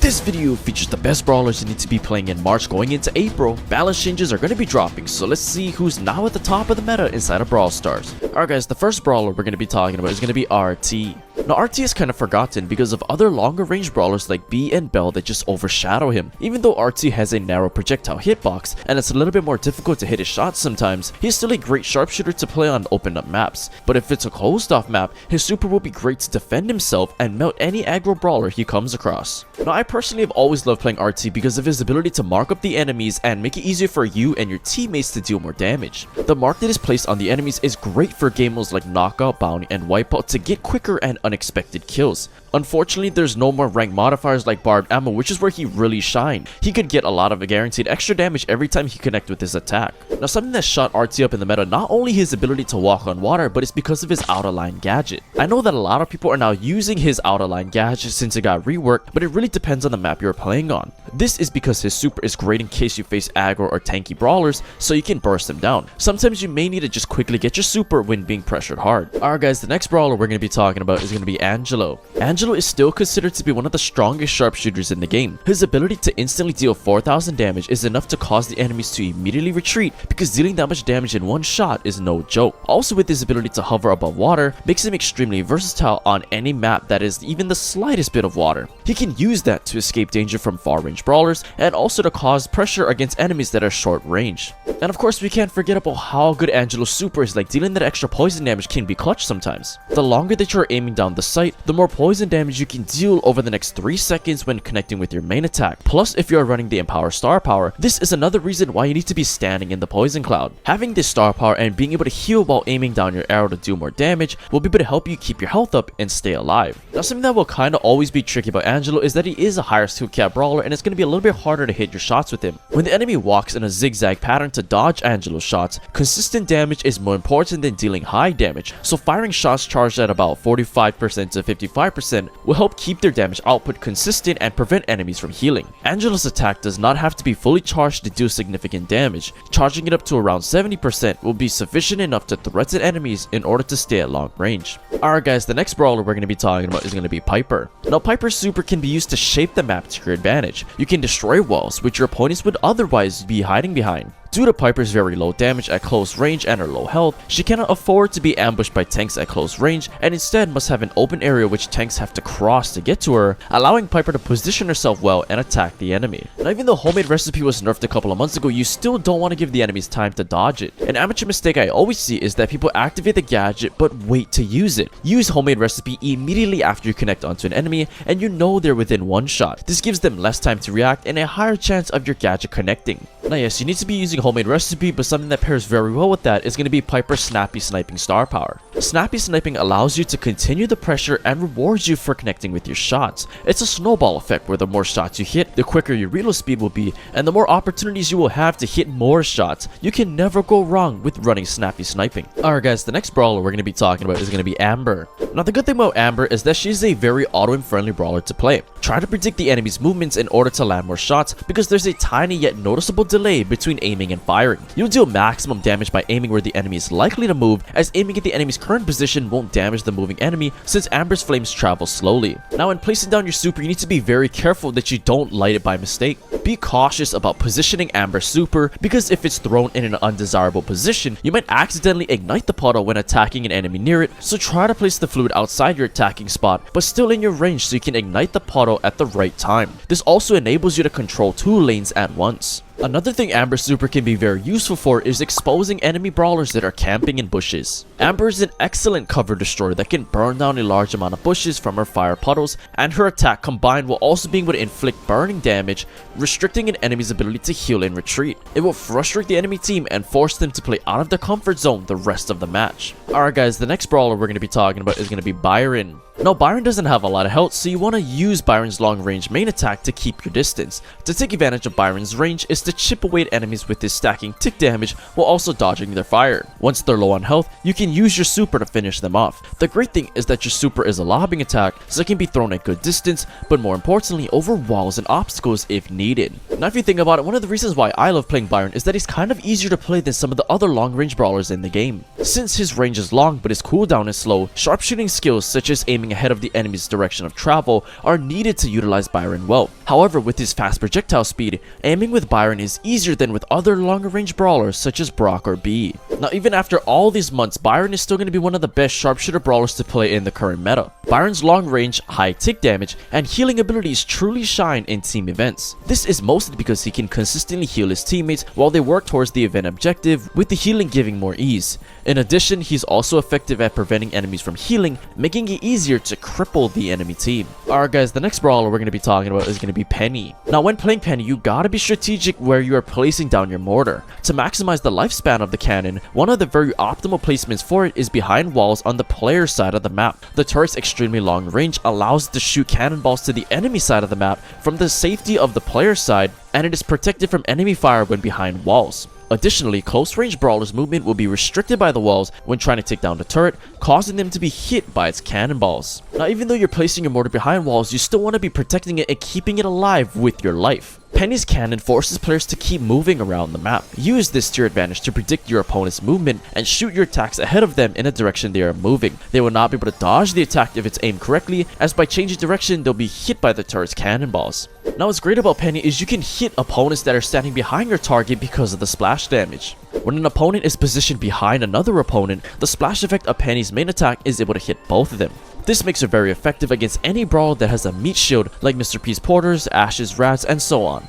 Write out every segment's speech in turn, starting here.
This video features the best brawlers you need to be playing in March going into April. Balance changes are going to be dropping, so let's see who's now at the top of the meta inside of Brawl Stars. Alright guys, the first brawler we're going to be talking about is going to be RT. Now RT is kind of forgotten because of other longer range brawlers like B and Bell that just overshadow him. Even though RT has a narrow projectile hitbox and it's a little bit more difficult to hit his shots sometimes, he's still a great sharpshooter to play on open up maps. But if it's a closed off map, his super will be great to defend himself and melt any aggro brawler he comes across. Now I personally have always loved playing RT because of his ability to mark up the enemies and make it easier for you and your teammates to deal more damage. The mark that is placed on the enemies is great for game modes like Knockout, Bounty, and Wipeout to get quicker and unexpected kills. Unfortunately, there's no more rank modifiers like barbed ammo, which is where he really shined. He could get a lot of guaranteed extra damage every time he connects with his attack. Now something that shot RT up in the meta, not only his ability to walk on water, but it's because of his out of line gadget. I know that a lot of people are now using his out of line gadget since it got reworked, but it really depends on the map you're playing on. This is because his super is great in case you face aggro or tanky brawlers, so you can burst them down. Sometimes you may need to just quickly get your super when being pressured hard. Alright guys, the next brawler we're going to be talking about is going to be Angelo. Angelo is still considered to be one of the strongest sharpshooters in the game. His ability to instantly deal 4,000 damage is enough to cause the enemies to immediately retreat because dealing that much damage in one shot is no joke. Also with his ability to hover above water makes him extremely versatile on any map that is even the slightest bit of water. He can use that to escape danger from far range brawlers and also to cause pressure against enemies that are short range. And of course we can't forget about how good Angelo's super is, like dealing that extra poison damage can be clutch sometimes. The longer that you're aiming down the sight, the more poison damage you can deal over the next 3 seconds when connecting with your main attack. Plus if you're running the Empower star power, this is another reason why you need to be standing in the poison cloud. Having this star power and being able to heal while aiming down your arrow to do more damage will be able to help you keep your health up and stay alive. Now something that will kind of always be tricky about Angelo is that he is a higher skill cap brawler and it's going to be a little bit harder to hit your shots with him. When the enemy walks in a zigzag pattern to dodge Angelo's shots, consistent damage is more important than dealing high damage, so firing shots charged at about 45% to 55% will help keep their damage output consistent and prevent enemies from healing. Angelo's attack does not have to be fully charged to do significant damage. Charging it up to around 70% will be sufficient enough to threaten enemies in order to stay at long range. Alright guys, the next brawler we're going to be talking about is going to be Piper. Now Piper's super can be used to shape the map to your advantage. You can destroy walls which your opponents would otherwise be hiding behind. Due to Piper's very low damage at close range and her low health, she cannot afford to be ambushed by tanks at close range and instead must have an open area which tanks have to cross to get to her, allowing Piper to position herself well and attack the enemy. Now even though homemade recipe was nerfed a couple of months ago, you still don't want to give the enemies time to dodge it. An amateur mistake I always see is that people activate the gadget but wait to use it. Use homemade recipe immediately after you connect onto an enemy and you know they're within one shot. This gives them less time to react and a higher chance of your gadget connecting. Now yes, you need to be using homemade recipe, but something that pairs very well with that is going to be Piper's snappy sniping star power. Snappy sniping allows you to continue the pressure and rewards you for connecting with your shots. It's a snowball effect where the more shots you hit, the quicker your reload speed will be and the more opportunities you will have to hit more shots. You can never go wrong with running snappy sniping. Alright guys, the next brawler we're going to be talking about is going to be Amber. Now the good thing about Amber is that she's a very auto-aim friendly brawler to play. Try to predict the enemy's movements in order to land more shots because there's a tiny yet noticeable delay between aiming and firing. You'll deal maximum damage by aiming where the enemy is likely to move, as aiming at the enemy's current position won't damage the moving enemy since Amber's flames travel slowly. Now when placing down your super, you need to be very careful that you don't light it by mistake. Be cautious about positioning Amber's super because if it's thrown in an undesirable position, you might accidentally ignite the puddle when attacking an enemy near it, so try to place the fluid outside your attacking spot but still in your range so you can ignite the puddle at the right time. This also enables you to control 2 lanes at once. Another thing Amber's super can be very useful for is exposing enemy brawlers that are camping in bushes. Amber is an excellent cover destroyer that can burn down a large amount of bushes from her fire puddles, and her attack combined will also be able to inflict burning damage, restricting an enemy's ability to heal and retreat. It will frustrate the enemy team and force them to play out of their comfort zone the rest of the match. Alright guys, the next brawler we're going to be talking about is going to be Byron. Now Byron doesn't have a lot of health, so you want to use Byron's long range main attack to keep your distance. To take advantage of Byron's range is to to chip away at enemies with his stacking tick damage while also dodging their fire. Once they're low on health, you can use your super to finish them off. The great thing is that your super is a lobbing attack, so it can be thrown at good distance, but more importantly over walls and obstacles if needed. Now if you think about it, one of the reasons why I love playing Byron is that he's kind of easier to play than some of the other long range brawlers in the game. Since his range is long but his cooldown is slow, sharpshooting skills such as aiming ahead of the enemy's direction of travel are needed to utilize Byron well. However, with his fast projectile speed, aiming with Byron is easier than with other longer range brawlers such as Brock or B. Now even after all these months, Byron is still going to be one of the best sharpshooter brawlers to play in the current meta. Byron's long range, high tick damage, and healing abilities truly shine in team events. This is mostly because he can consistently heal his teammates while they work towards the event objective, with the healing giving more ease. In addition, he's also effective at preventing enemies from healing, making it easier to cripple the enemy team. Alright guys, the next brawler we're going to be talking about is going to be Penny. Now when playing Penny, you gotta be strategic where you are placing down your mortar. To maximize the lifespan of the cannon, one of the very optimal placements for it is behind walls on the player side of the map. The turret's extremely long range allows it to shoot cannonballs to the enemy side of the map from the safety of the player side, and it is protected from enemy fire when behind walls. Additionally, close range brawlers' movement will be restricted by the walls when trying to take down the turret, causing them to be hit by its cannonballs. Now even though you're placing your mortar behind walls, you still want to be protecting it and keeping it alive with your life. Penny's cannon forces players to keep moving around the map. Use this to your advantage to predict your opponent's movement and shoot your attacks ahead of them in a direction they are moving. They will not be able to dodge the attack if it's aimed correctly, as by changing direction they'll be hit by the turret's cannonballs. Now what's great about Penny is you can hit opponents that are standing behind your target because of the splash damage. When an opponent is positioned behind another opponent, the splash effect of Penny's main attack is able to hit both of them. This makes her very effective against any brawler that has a meat shield like Mr. P's Porters, Ash's Rats, and so on.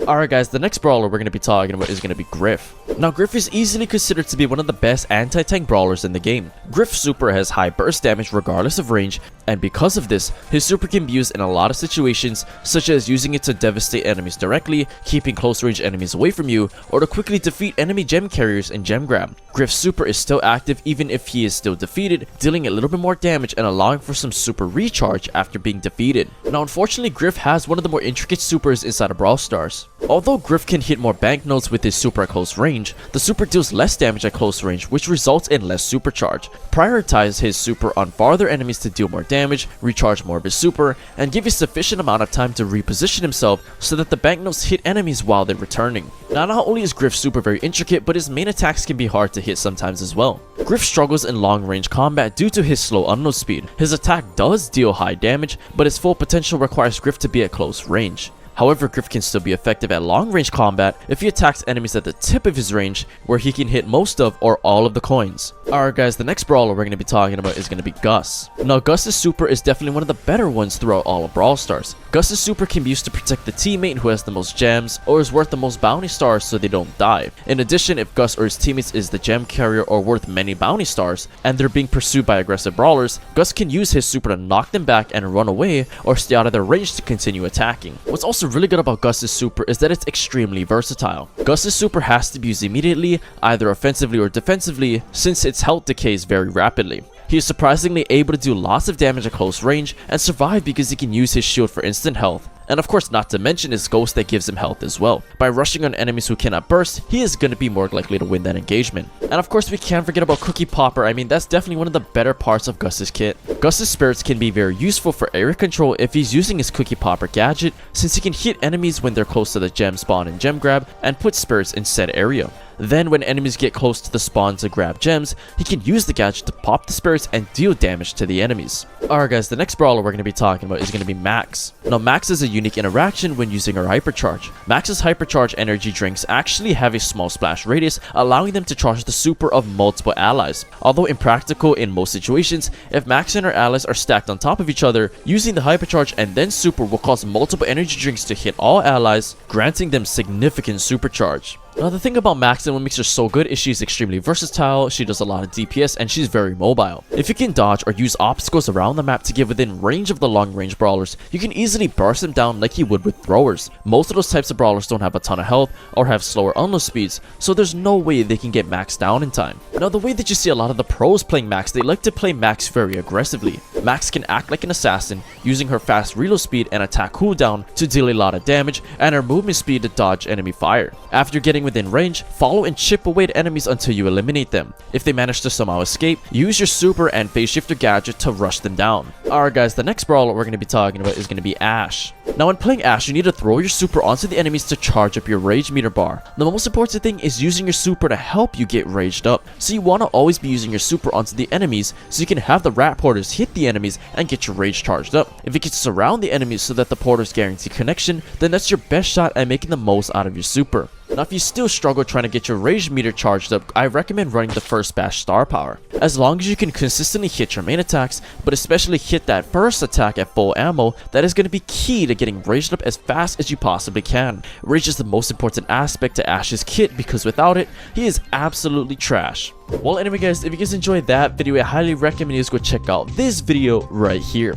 Alright guys, the next brawler we're going to be talking about is going to be Griff. Now Griff is easily considered to be one of the best anti-tank brawlers in the game. Griff's super has high burst damage regardless of range, and because of this, his super can be used in a lot of situations, such as using it to devastate enemies directly, keeping close range enemies away from you, or to quickly defeat enemy gem carriers in gem grab. Griff's super is still active even if he is still defeated, dealing a little bit more damage and allowing for some super recharge after being defeated. Now unfortunately, Griff has one of the more intricate supers inside of Brawl Stars. Although Griff can hit more banknotes with his super at close range, the super deals less damage at close range, which results in less supercharge. Prioritize his super on farther enemies to deal more damage, recharge more of his super, and give a sufficient amount of time to reposition himself so that the banknotes hit enemies while they're returning. Now not only is Griff's super very intricate, but his main attacks can be hard to hit sometimes as well. Griff struggles in long range combat due to his slow unload speed. His attack does deal high damage, but his full potential requires Griff to be at close range. However, Griff can still be effective at long range combat if he attacks enemies at the tip of his range, where he can hit most of or all of the coins. Alright guys, the next brawler we're going to be talking about is going to be Gus. Now Gus's super is definitely one of the better ones throughout all of Brawl Stars. Gus's super can be used to protect the teammate who has the most gems or is worth the most bounty stars so they don't die. In addition, if Gus or his teammates is the gem carrier or worth many bounty stars and they're being pursued by aggressive brawlers, Gus can use his super to knock them back and run away or stay out of their range to continue attacking. What's also really good about Gus's super is that it's extremely versatile. Gus's super has to be used immediately, either offensively or defensively, since its health decays very rapidly. He is surprisingly able to do lots of damage at close range and survive because he can use his shield for instant health. And of course, not to mention his ghost that gives him health as well. By rushing on enemies who cannot burst, he is going to be more likely to win that engagement. And of course, we can't forget about Cookie Popper. I mean, that's definitely one of the better parts of Gus's kit. Gus's spirits can be very useful for area control if he's using his Cookie Popper gadget, since he can hit enemies when they're close to the gem spawn and gem grab and put spirits in said area. Then when enemies get close to the spawn to grab gems, he can use the gadget to pop the spirits and deal damage to the enemies. Alright guys, the next brawler we're going to be talking about is going to be Max. Now Max is a unique interaction when using her hypercharge. Max's hypercharge energy drinks actually have a small splash radius, allowing them to charge the super of multiple allies. Although impractical in most situations, if Max and her allies are stacked on top of each other, using the hypercharge and then super will cause multiple energy drinks to hit all allies, granting them significant supercharge. Now the thing about Max and what makes her so good is she's extremely versatile, she does a lot of DPS, and she's very mobile. If you can dodge or use obstacles around the map to get within range of the long range brawlers, you can easily burst them down like you would with throwers. Most of those types of brawlers don't have a ton of health or have slower unload speeds, so there's no way they can get Max down in time. Now the way that you see a lot of the pros playing Max, they like to play Max very aggressively. Max can act like an assassin, using her fast reload speed and attack cooldown to deal a lot of damage, and her movement speed to dodge enemy fire. After getting within range, follow and chip away at enemies until you eliminate them. If they manage to somehow escape, use your super and phase shifter gadget to rush them down. Alright guys, the next brawler we're going to be talking about is going to be Ash. Now when playing Ash, you need to throw your super onto the enemies to charge up your rage meter bar. The most important thing is using your super to help you get raged up, so you want to always be using your super onto the enemies so you can have the rat porters hit the enemies and get your rage charged up. If you can surround the enemies so that the porters guarantee connection, then that's your best shot at making the most out of your super. Now if you still struggle trying to get your rage meter charged up, I recommend running the first bash star power. As long as you can consistently hit your main attacks, but especially hit that first attack at full ammo, that is going to be key to getting raged up as fast as you possibly can. Rage is the most important aspect to Ash's kit because without it, he is absolutely trash. Well anyway guys, if you guys enjoyed that video, I highly recommend you guys go check out this video right here.